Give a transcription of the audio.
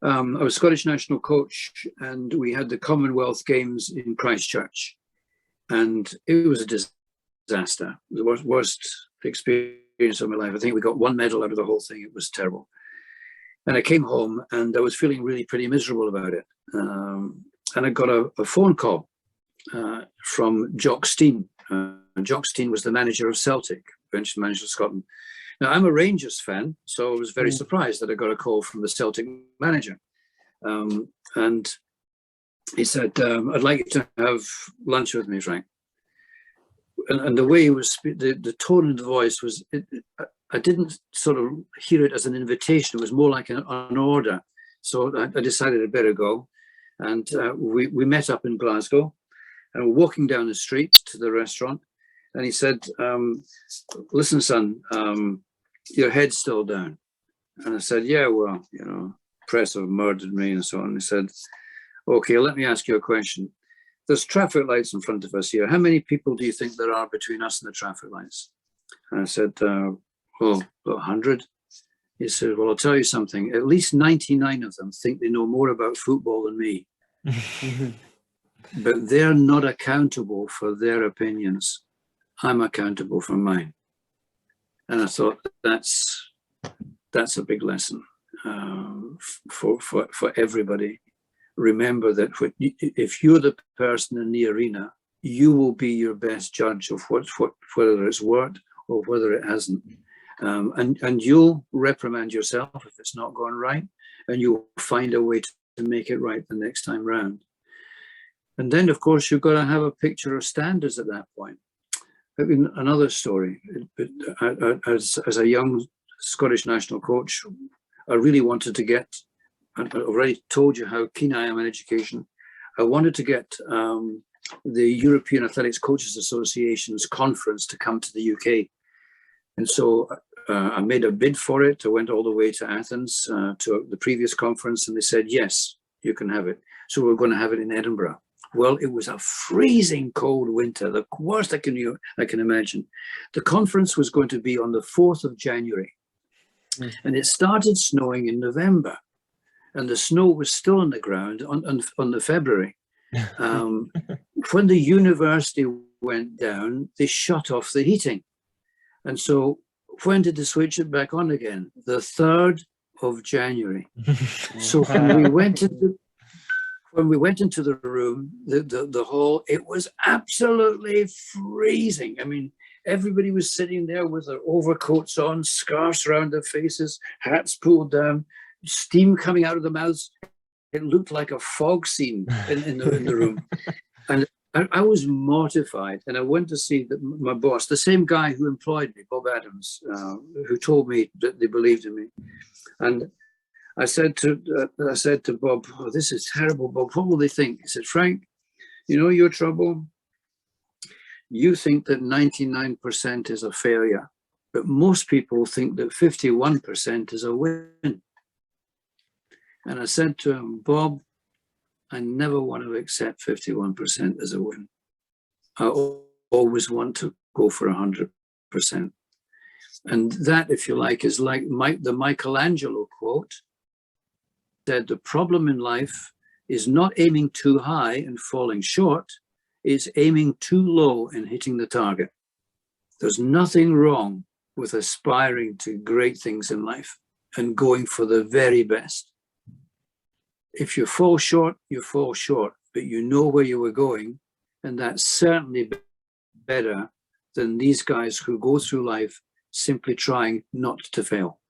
I was Scottish national coach, and we had the Commonwealth Games in Christchurch, and it was a disaster. The worst experience of my life. I think we got one medal out of the whole thing. It was terrible. And I came home, and I was feeling really pretty miserable about it. And I got a phone call from Jock Stein. Jock Stein was the manager of Celtic, eventually manager of Scotland. Now, I'm a Rangers fan, so I was very surprised that I got a call from the Celtic manager. And he said, I'd like you to have lunch with me, Frank. And the way he was, the tone of the voice was, I didn't sort of hear it as an invitation. It was more like an order. So I decided I'd better go. And we met up in Glasgow, and we're walking down the street to the restaurant. And he said, listen, son, your head's still down. And I said, yeah, well, you know, press have murdered me and so on. And he said, okay, let me ask you a question. There's traffic lights in front of us here. How many people do you think there are between us and the traffic lights? And I said, well, about 100. He said, well, I'll tell you something. At least 99 of them think they know more about football than me. But they're not accountable for their opinions. I'm accountable for mine. And I thought that's a big lesson for everybody. Remember that if you're the person in the arena, you will be your best judge of whether it's worked or whether it hasn't. And you'll reprimand yourself if it's not going right, and you'll find a way to make it right the next time round. And then, of course, you've got to have a picture of standards at that point. I mean, another story. As a young Scottish national coach, I really wanted to get, I've already told you how keen I am in education. I wanted to get the European Athletics Coaches Association's conference to come to the UK. And so I made a bid for it. I went all the way to Athens to the previous conference, and they said, yes, you can have it. So we're going to have it in Edinburgh. Well, it was a freezing cold winter, the worst I can imagine. The conference was going to be on the 4th of January, and it started snowing in November, and the snow was still on the ground on the February. When the university went down, they shut off the heating. And so when did they switch it back on again? The 3rd of January. So when we went into the room, the hall, it was absolutely freezing. I mean, everybody was sitting there with their overcoats on, scarves around their faces, hats pulled down, steam coming out of the mouths. It looked like a fog scene in the room. And I was mortified, and I went to see my boss, the same guy who employed me, Bob Adams, who told me that they believed in me. And I said to Bob, oh, this is terrible, Bob. What will they think? He said, Frank, you know your trouble? You think that 99% is a failure, but most people think that 51% is a win. And I said to him, Bob, I never want to accept 51% as a win. I always want to go for 100%. And that, if you like, is like the Michelangelo quote said, the problem in life is not aiming too high and falling short, it's aiming too low and hitting the target. There's nothing wrong with aspiring to great things in life and going for the very best. If you fall short, you fall short, but you know where you were going, and that's certainly better than these guys who go through life simply trying not to fail.